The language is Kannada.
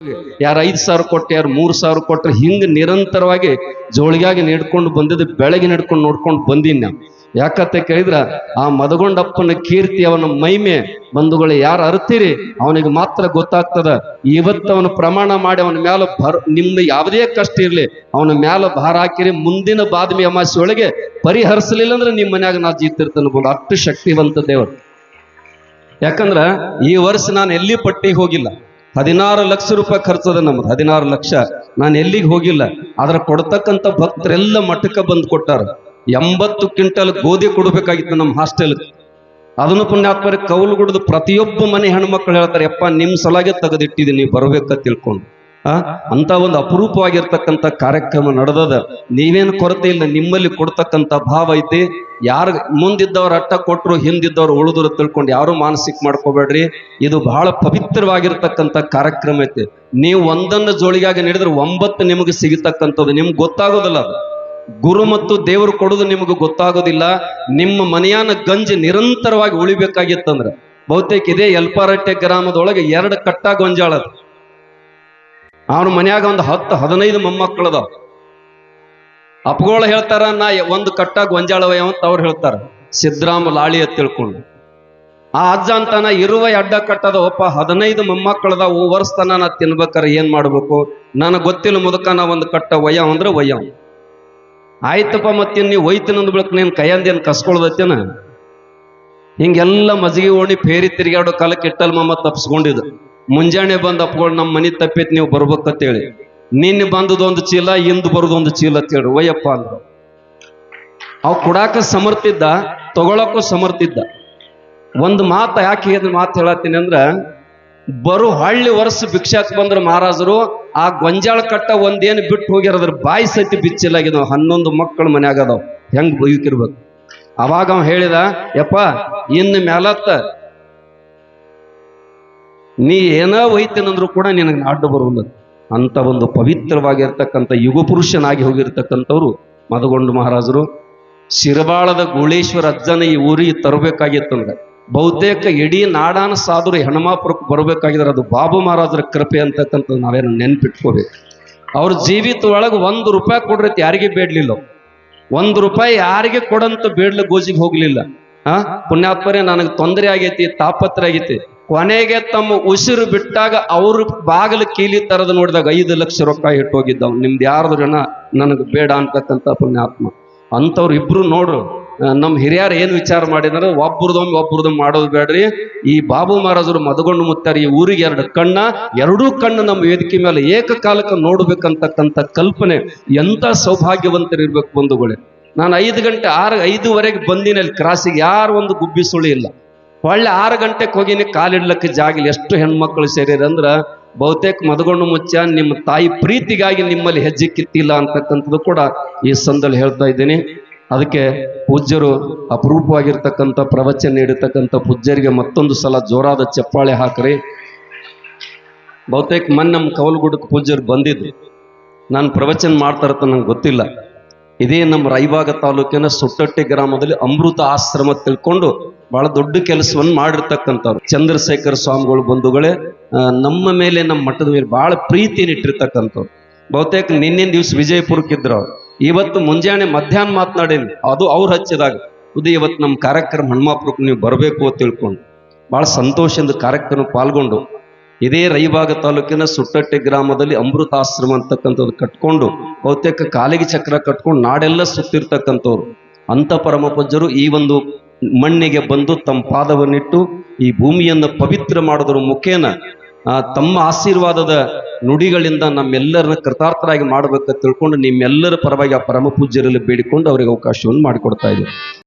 ಯಾರು 5,000 ಕೊಟ್ಟು ಯಾರು 3,000 ಕೊಟ್ಟರೆ ಹಿಂಗೆ ನಿರಂತರವಾಗಿ ಜೋಳಿಗಾಗಿ ನೀಡ್ಕೊಂಡು ಬಂದಿದ್ದು ಬೆಳಗ್ಗೆ ನಡ್ಕೊಂಡು ನೋಡ್ಕೊಂಡು ಬಂದೀನಿ ನಾವು. ಯಾಕಂತ ಕೇಳಿದ್ರ ಆ ಮದಗೊಂಡಪ್ಪನ ಕೀರ್ತಿ ಅವನ ಮೈಮೆ ಬಂಧುಗಳು ಯಾರು ಅರ್ತೀರಿ ಅವನಿಗೆ ಮಾತ್ರ ಗೊತ್ತಾಗ್ತದ. ಇವತ್ತು ಅವನು ಪ್ರಮಾಣ ಮಾಡಿ ಅವನ ಮ್ಯಾಲ ನಿಮ್ದು ಯಾವುದೇ ಕಷ್ಟ ಇರ್ಲಿ ಅವನ ಮ್ಯಾಲ ಭಾರ ಹಾಕಿರಿ, ಮುಂದಿನ ಬಾದ್ಮಿ ಅಮಾಸೆ ಒಳಗೆ ಪರಿಹರಿಸಲಿಲ್ಲ ಅಂದ್ರೆ ನಿಮ್ಮ ಮನ್ಯಾಗ ನಾ ಜೀತಿರ್ತಾನೆ ಬೋದು. ಅಷ್ಟು ಶಕ್ತಿವಂತ ದೇವರು. ಯಾಕಂದ್ರ ಈ ವರ್ಷ ನಾನು ಎಲ್ಲಿ ಪಟ್ಟಿಗೆ ಹೋಗಿಲ್ಲ. 16 ಲಕ್ಷ ರೂಪಾಯಿ ಖರ್ಚದ ನಮ್ದು, 16 ಲಕ್ಷ. ನಾನು ಎಲ್ಲಿಗೆ ಹೋಗಿಲ್ಲ. ಆದ್ರೆ ಕೊಡ್ತಕ್ಕಂಥ ಭಕ್ತರೆಲ್ಲ ಮಠಕ್ಕೆ ಬಂದು ಕೊಟ್ಟಾರ. 80 ಕ್ವಿಂಟಲ್ ಗೋಧಿ ಕೊಡ್ಬೇಕಾಗಿತ್ತು ನಮ್ಮ ಹಾಸ್ಟೆಲ್. ಅದನ್ನು ಪುಣ್ಯಾತ್ಮರಿ ಕೌಲು ಗುಡ್ದು ಪ್ರತಿಯೊಬ್ಬ ಮನೆ ಹೆಣ್ಮಕ್ಳು ಹೇಳ್ತಾರೆ, ಯಪ್ಪ ನಿಮ್ ಸಲಾಗೆ ತೆಗೆದಿಟ್ಟಿದ್ದೀನಿ, ನೀವು ಬರ್ಬೇಕ ತಿಳ್ಕೊಂಡು. ಅಂತ ಒಂದು ಅಪರೂಪವಾಗಿರ್ತಕ್ಕಂಥ ಕಾರ್ಯಕ್ರಮ ನಡೆದದ. ನೀವೇನು ಕೊರತೆ ಇಲ್ಲ, ನಿಮ್ಮಲ್ಲಿ ಕೊಡ್ತಕ್ಕಂಥ ಭಾವ ಐತಿ. ಯಾರು ಮುಂದಿದ್ದವ್ರು ಅಟ್ಟ ಕೊಟ್ಟರು ಹಿಂದಿದ್ದವ್ರು ಉಳಿದ್ರು ತಿಳ್ಕೊಂಡು ಯಾರು ಮಾನಸಿಕ ಮಾಡ್ಕೋಬೇಡ್ರಿ. ಇದು ಬಹಳ ಪವಿತ್ರವಾಗಿರ್ತಕ್ಕಂಥ ಕಾರ್ಯಕ್ರಮ ಐತಿ. ನೀವು ಒಂದನ್ನು ಜೋಳಿಗಾಗಿ ನೀಡಿದ್ರೆ 9 ನಿಮಗೆ ಸಿಗತಕ್ಕಂಥದ್ದು. ನಿಮ್ಗೆ ಗೊತ್ತಾಗೋದಿಲ್ಲ ಅದು. ಗುರು ಮತ್ತು ದೇವರು ಕೊಡೋದು ನಿಮಗೆ ಗೊತ್ತಾಗೋದಿಲ್ಲ. ನಿಮ್ಮ ಮನೆಯನ್ನ ಗಂಜಿ ನಿರಂತರವಾಗಿ ಉಳಿಬೇಕಾಗಿತ್ತಂದ್ರೆ ಬಹುತೇಕ ಇದೇ ಯಲ್ಪಾರಟ್ಟೆ ಗ್ರಾಮದೊಳಗೆ 2 ಕಟ್ಟ ಗೊಂಜಾಳದ. ಅವ್ರ ಮನ್ಯಾಗ ಒಂದು 10-15 ಮೊಮ್ಮಕ್ಕಳದಾವ. ಅಪ್ಪಗಳು ಹೇಳ್ತಾರ ನಾ 1 ಕಟ್ಟ ಗೊಂಜಾಳವಯ ಅಂತ ಅವ್ರು ಹೇಳ್ತಾರ. ಸಿದ್ದರಾಮ ಲಾಳಿ ಅಂತ ತಿಳ್ಕೊಂಡು ಆ ಅಜ್ಜ ಅಂತಾನ ಇರುವ 2 ಕಟ್ಟದ ಒಪ್ಪ 15 ಮೊಮ್ಮಕ್ಕಳದ. ವರ್ಷತನ ನಾ ತಿನ್ಬೇಕಾರ ಏನ್ ಮಾಡ್ಬೇಕು ನನಗೆ ಗೊತ್ತಿಲ್ಲ ಮುದಕ. ನಾ 1 ಕಟ್ಟ ಒಯ್ಯ ಅಂದ್ರೆ ಒಯ್ಯ. ಆಯ್ತಪ್ಪ ಮತ್ತೇನ್ ನೀವು ಒಯ್ತೀನಿ ಅಂದ್ ಬಿಳಕ್ ನೀನ್ ಕೈಯಂದೇನ್ ಕಸ್ಕೊಳ್ದತ್ತೇನ. ಹಿಂಗೆಲ್ಲ ಮಜ್ಜಿಗೆ ಓಣಿ ಫೇರಿ ತಿರುಗಾಡೋ ಕಾಲಕ್ಕೆ ಇಟ್ಟಲ್ ಮಮ್ಮ ತಪ್ಸ್ಕೊಂಡಿದ್ದು. ಮುಂಜಾನೆ ಬಂದು ಅಪ್ಗಳು ನಮ್ಮ ಮನೆ ತಪ್ಪೈತಿ ನೀವು ಬರ್ಬೇಕಂತೇಳಿ. ನಿನ್ನೆ ಬಂದದೊಂದು ಚೀಲ, ಇಂದು ಬರೋದೊಂದು ಚೀಲ ಅಂತೇಳಿ ಒಯ್ಯಪ್ಪ ಅಂದ್ರು. ಅವ್ ಕೊಡಾಕ ಸಮರ್ಥಿದ್ದ, ತಗೊಳಕ್ಕೂ ಸಮರ್ಥಿದ್ದ. ಒಂದು ಮಾತು ಯಾಕೆ ಮಾತು ಹೇಳತ್ತೀನಿ ಅಂದ್ರ, ಬರು ಹಳ್ಳಿ ವರ್ಷ ಭಿಕ್ಷಾಕ್ ಬಂದ್ರ ಮಹಾರಾಜರು ಆ ಗೊಂಜಾಳ ಕಟ್ಟ ಒಂದೇನು ಬಿಟ್ಟು ಹೋಗ್ಯಾರದ್ರ ಬಾಯಿ ಸತಿ ಬಿಚ್ಚಿಲ್ಲಾಗಿದಾವ. 11 ಮಕ್ಕಳು ಮನ್ಯಾಗದಾವ್. ಹೆಂಗ್ ಬದುಕಿರ್ಬೇಕು. ಅವಾಗ ಅವ ಹೇಳಿದ, ಯಪ್ಪ ಇನ್ನು ಮ್ಯಾಲತ್ತ ನೀ ಏನೋ ಒಯ್ತೇನಂದ್ರು ಕೂಡ ನಿನಗೆ ಅಡ್ಡು ಬರುವುದಿಲ್ಲ. ಅಂತ ಒಂದು ಪವಿತ್ರವಾಗಿರ್ತಕ್ಕಂಥ ಯುಗ ಪುರುಷನಾಗಿ ಹೋಗಿರ್ತಕ್ಕಂಥವ್ರು ಮದಗೊಂಡು ಮಹಾರಾಜರು. ಶಿರಬಾಳದ ಗೂಳೇಶ್ವರ ಅಜ್ಜನ ಈ ಊರಿಗೆ ತರಬೇಕಾಗಿತ್ತಂದ್ರೆ ಬಹುತೇಕ ಇಡೀ ನಾಡಾನ ಸಾಧುರು ಹೆಣ್ಮಾಪುರಕ್ಕೆ ಬರಬೇಕಾಗಿದ್ರೆ ಅದು ಬಾಬು ಮಹಾರಾಜರ ಕೃಪೆ ಅಂತಕ್ಕಂಥದ್ದು ನಾವೇನು ನೆನ್ಪಿಟ್ಕೋಬೇಕು. ಅವ್ರ ಜೀವಿತ ಒಳಗೆ 1 ರೂಪಾಯಿ ಕೊಡ್ರೈತಿ ಯಾರಿಗೆ ಬೇಡ್ಲಿಲ್ಲ. 1 ರೂಪಾಯಿ ಯಾರಿಗೆ ಕೊಡಂತ ಬೇಡ್ಲ ಗೋಜಿಗೆ ಹೋಗ್ಲಿಲ್ಲ. ಪುಣ್ಯಾತ್ಮರೇ ನನಗೆ ತೊಂದರೆ ಆಗೈತಿ, ತಾಪತ್ರ ಆಗೈತಿ. ಕೊನೆಗೆ ತಮ್ಮ ಉಸಿರು ಬಿಟ್ಟಾಗ ಅವ್ರ ಬಾಗಿಲು ಕೀಲಿ ತರದು ನೋಡಿದಾಗ 5 ಲಕ್ಷ ರೊಕ್ಕ ಇಟ್ಟು ಹೋಗಿದ್ದವ್. ನಿಮ್ದು ಯಾರ್ದು ಜನ ನನಗೆ ಬೇಡ ಅಂತಕ್ಕಂಥ ಪುಣ್ಯಾತ್ಮ. ಅಂಥವ್ರು ಇಬ್ರು ನೋಡ್ರು. ನಮ್ಮ ಹಿರಿಯರು ಏನು ವಿಚಾರ ಮಾಡಿದಾರೆ, ಒಬ್ರದೊಮ್ಮೆ ಮಾಡೋದು ಬೇಡ್ರಿ. ಈ ಬಾಬು ಮಹಾರಾಜರು ಮದಗೊಂಡು ಮುತ್ತಾರೆ ಈ ಊರಿಗೆ 2 ಕಣ್ಣ, 2 ಕಣ್ಣು ನಮ್ಮ ವೇದಿಕೆ ಮೇಲೆ ಏಕಕಾಲಕ್ಕೆ ನೋಡ್ಬೇಕಂತಕ್ಕಂಥ ಕಲ್ಪನೆ ಎಂತ ಸೌಭಾಗ್ಯವಂತರಿರ್ಬೇಕು ಬಂಧುಗಳೇ. ನಾನು 5 ಗಂಟೆ 5:05 ಬಂದಿನಲ್ಲಿ ಕ್ರಾಸಿಗೆ ಯಾರು ಒಂದು ಗುಬ್ಬಿ ಸುಳಿ ಇಲ್ಲ. ಒಳ್ಳೆ 6 ಗಂಟೆಗೆ ಹೋಗಿನಿ, ಕಾಲಿಡ್ಲಕ್ಕೆ ಜಾಗಿಲ್ಲ. ಎಷ್ಟು ಹೆಣ್ಮಕ್ಳು ಸೇರಿರಂದ್ರ ಬಹುತೇಕ ಮದಗೊಂಡು ಮುಚ್ಚ ನಿಮ್ಮ ತಾಯಿ ಪ್ರೀತಿಗಾಗಿ ನಿಮ್ಮಲ್ಲಿ ಹೆಜ್ಜೆ ಕಿತ್ತಿಲ್ಲ ಅಂತಕ್ಕಂಥದ್ದು ಕೂಡ ಈ ಸಂದಲ್ಲಿ ಹೇಳ್ತಾ ಇದ್ದೀನಿ. ಅದಕ್ಕೆ ಪೂಜ್ಯರು ಅಪರೂಪವಾಗಿರ್ತಕ್ಕಂಥ ಪ್ರವಚನ ನೀಡಿರ್ತಕ್ಕಂಥ ಪೂಜ್ಯರಿಗೆ ಮತ್ತೊಂದು ಸಲ ಜೋರಾದ ಚಪ್ಪಾಳೆ ಹಾಕ್ರಿ. ಬಹುತೇಕ ಮೊನ್ನೆ ನಮ್ಮ ಕವಲಗುಡ್ಡಕ್ಕೆ ಪೂಜ್ಯರು ಬಂದಿದ್ರು. ನಾನು ಪ್ರವಚನ ಮಾಡ್ತಾ ಇರ್ತ ನಂಗೆ ಗೊತ್ತಿಲ್ಲ. ಇದೇ ನಮ್ಮ ರಾಯಬಾಗ ತಾಲೂಕಿನ ಸುಟ್ಟಟ್ಟಿ ಗ್ರಾಮದಲ್ಲಿ ಅಮೃತ ಆಶ್ರಮ ತಿಳ್ಕೊಂಡು ಬಹಳ ದೊಡ್ಡ ಕೆಲಸವನ್ನು ಮಾಡಿರ್ತಕ್ಕಂಥವ್ರು ಚಂದ್ರಶೇಖರ ಸ್ವಾಮಿಗಳು ಬಂಧುಗಳೇ. ನಮ್ಮ ಮೇಲೆ ನಮ್ಮ ಮಠದ ಮೇಲೆ ಬಹಳ ಪ್ರೀತಿಯನ್ನು ಇಟ್ಟಿರ್ತಕ್ಕಂಥವ್ರು. ಬಹುತೇಕ ನಿನ್ನಿನ ದಿವಸ ವಿಜಯಪುರಕ್ಕಿದ್ರು. ಇವತ್ತು ಮುಂಜಾನೆ ಮಧ್ಯಾಹ್ನ ಮಾತನಾಡೇನಿ, ಅದು ಅವ್ರು ಹಚ್ಚಿದಾಗ ಇದು ಇವತ್ತು ನಮ್ಮ ಕಾರ್ಯಕ್ರಮ ಹನುಮಾಪುರಕ್ಕೆ ನೀವು ಬರಬೇಕು ಅಂತ ತಿಳ್ಕೊಂಡು ಬಹಳ ಸಂತೋಷದಿಂದ ಕಾರ್ಯಕ್ರಮ ಪಾಲ್ಗೊಂಡು ಇದೇ ರಾಯಬಾಗ ತಾಲೂಕಿನ ಸುಟ್ಟಟ್ಟಿ ಗ್ರಾಮದಲ್ಲಿ ಅಮೃತಾಶ್ರಮ ಅಂತಕ್ಕಂಥದ್ದು ಕಟ್ಕೊಂಡು ಬಹುತೇಕ ಕಾಲಿಗೆ ಚಕ್ರ ಕಟ್ಕೊಂಡು ನಾಡೆಲ್ಲ ಸುತ್ತಿರ್ತಕ್ಕಂಥವ್ರು ಅಂತ ಪರಮ ಪೂಜ್ಯರು ಈ ಒಂದು ಮಣ್ಣಿಗೆ ಬಂದು ತಮ್ಮ ಪಾದವನ್ನಿಟ್ಟು ಈ ಭೂಮಿಯನ್ನು ಪವಿತ್ರ ಮಾಡೋದ್ರ ಮುಖೇನ ತಮ್ಮ ಆಶೀರ್ವಾದದ ನುಡಿಗಳಿಂದ ನಮ್ಮೆಲ್ಲರನ್ನ ಕೃತಾರ್ಥರಾಗಿ ಮಾಡಬೇಕಂತ ತಿಳ್ಕೊಂಡು ನಿಮ್ಮೆಲ್ಲರ ಪರವಾಗಿ ಆ ಪರಮ ಪೂಜ್ಯರಲ್ಲಿ ಬೇಡಿಕೊಂಡು ಅವರಿಗೆ ಅವಕಾಶವನ್ನು ಮಾಡಿಕೊಡ್ತಾ ಇದ್ದೀವಿ.